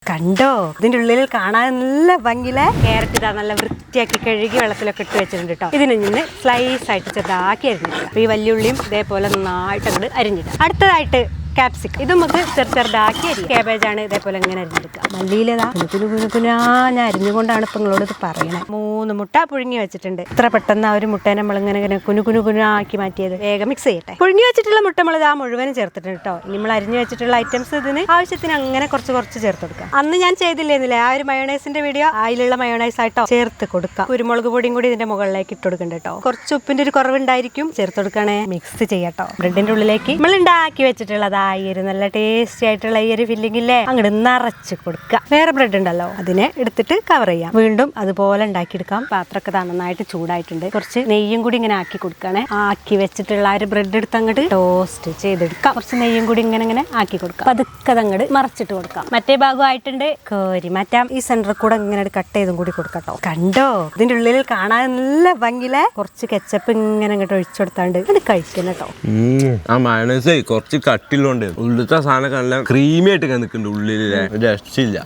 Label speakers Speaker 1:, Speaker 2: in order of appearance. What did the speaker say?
Speaker 1: കണ്ടോ, ഇതിന്റെ ഉള്ളിൽ കാണാൻ നല്ല ഭംഗിയിലെ ക്യാരറ്റ് ഇതാ നല്ല വൃത്തിയാക്കി കഴുകി വെള്ളത്തിലൊക്കെ ഇട്ട് വെച്ചിട്ടുണ്ട് കേട്ടോ. ഇതിന് നിന്ന് സ്ലൈസ് ആയിട്ട് ചെറുതാക്കി അരിഞ്ഞിടുക. അപ്പൊ ഈ വല്യുള്ളിയും ഇതേപോലെ നന്നായിട്ട് അങ്ങോട്ട് അരിഞ്ഞിടുക. അടുത്തതായിട്ട് ക്യാപ്സിക്കം, ഇത് നമുക്ക് ചെറുതാക്കി അരിയും. ക്യാബേജാണ് ഇതേപോലെ ഇങ്ങനെ അരിഞ്ഞെടുക്കുക. മല്ലിയിലേതാ ഞാൻ അരിഞ്ഞുകൊണ്ടാണ് ഇപ്പൊ നിങ്ങളോട് ഇത് പറയണേ. 3 മുട്ട പുഴുങ്ങി വെച്ചിട്ടുണ്ട്. ഇത്ര പെട്ടെന്ന് ആ ഒരു മുട്ടയെ നമ്മൾ ഇങ്ങനെ കുനുകുനാക്കി മാറ്റിയത്. വേഗം മിക്സ് ചെയ്യട്ടെ. പുഴുങ്ങി വെച്ചിട്ടുള്ള മുട്ട നമ്മൾ ഇതാ മുഴുവനും ചേർത്തിട്ടുണ്ട് കേട്ടോ. ഇനി നമ്മൾ അരിഞ്ഞു വെച്ചിട്ടുള്ള ഐറ്റംസ് ഇതിന് ആവശ്യത്തിന് അങ്ങനെ കുറച്ച് ചേർത്ത് കൊടുക്കാം. അന്ന് ഞാൻ ചെയ്തില്ലേന്നില്ലേ ആ ഒരു മയോണൈസിന്റെ വീഡിയോ, അതിലുള്ള മയോണൈസ് ആയിട്ടോ ചേർത്ത് കൊടുക്കാം. കുരുമുളക് പൊടിയും കൂടി ഇതിന്റെ മുകളിലേക്ക് ഇട്ട് കൊടുക്കണ്ട കേട്ടോ. കുറച്ച് ഉപ്പിന്റെ ഒരു കുറവുണ്ടായിരിക്കും, ചേർത്ത് കൊടുക്കണേ. മിക്സ് ചെയ്യട്ടോ. ബ്രെഡിന്റെ ഉള്ളിലേക്ക് നമ്മൾ ഉണ്ടാക്കി വെച്ചിട്ടുള്ളത് ഈ ഒരു നല്ല ടേസ്റ്റി ആയിട്ടുള്ള ഈ ഒരു ഫില്ലിംഗ് ഇല്ലേ അങ്ങോട്ട് നിറച്ച് കൊടുക്കുക. വേറെ ബ്രെഡ് ഉണ്ടല്ലോ, അതിനെ എടുത്തിട്ട് കവർ ചെയ്യാം. വീണ്ടും അതുപോലെ ഉണ്ടാക്കിയെടുക്കാം. പാത്രമൊക്കെ നന്നായിട്ട് ചൂടായിട്ടുണ്ട്. കുറച്ച് നെയ്യും കൂടി ഇങ്ങനെ ആക്കി കൊടുക്കണേ. ആക്കി വെച്ചിട്ടുള്ള ആ ഒരു ബ്രെഡ് എടുത്ത് അങ്ങോട്ട് ടോസ്റ്റ് ചെയ്തെടുക്കാം. കുറച്ച് നെയ്യും കൂടി ഇങ്ങനെ ആക്കി കൊടുക്കാം. പതുക്കെ അങ്ങോട്ട് മറിച്ചിട്ട് കൊടുക്കാം. മറ്റേ ഭാഗമായിട്ടുണ്ട്, കോരി മാറ്റാം. ഈ സെന്ററിൽ കൂടെ ഇങ്ങനെ കട്ട് ചെയ്തും കൂടി കൊടുക്കട്ടോ. കണ്ടോ, ഇതിന്റെ ഉള്ളിൽ കാണാൻ നല്ല ഭംഗിയിലെ കുറച്ച് കെച്ചപ്പ് ഇങ്ങനെ അങ്ങോട്ട് ഒഴിച്ചു കൊടുത്താണ്ട് ഇത് കഴിക്കണം കേട്ടോ.
Speaker 2: ആ മയോണൈസ് കുറച്ച് കട്ടിലുണ്ട്. ഉള്ളിലത്തെ സാധനമൊക്കെ നല്ല ക്രീമി ആയിട്ട് നിൽക്കുന്നുണ്ട്. ഉള്ളിലെ രക്ഷയില്ല.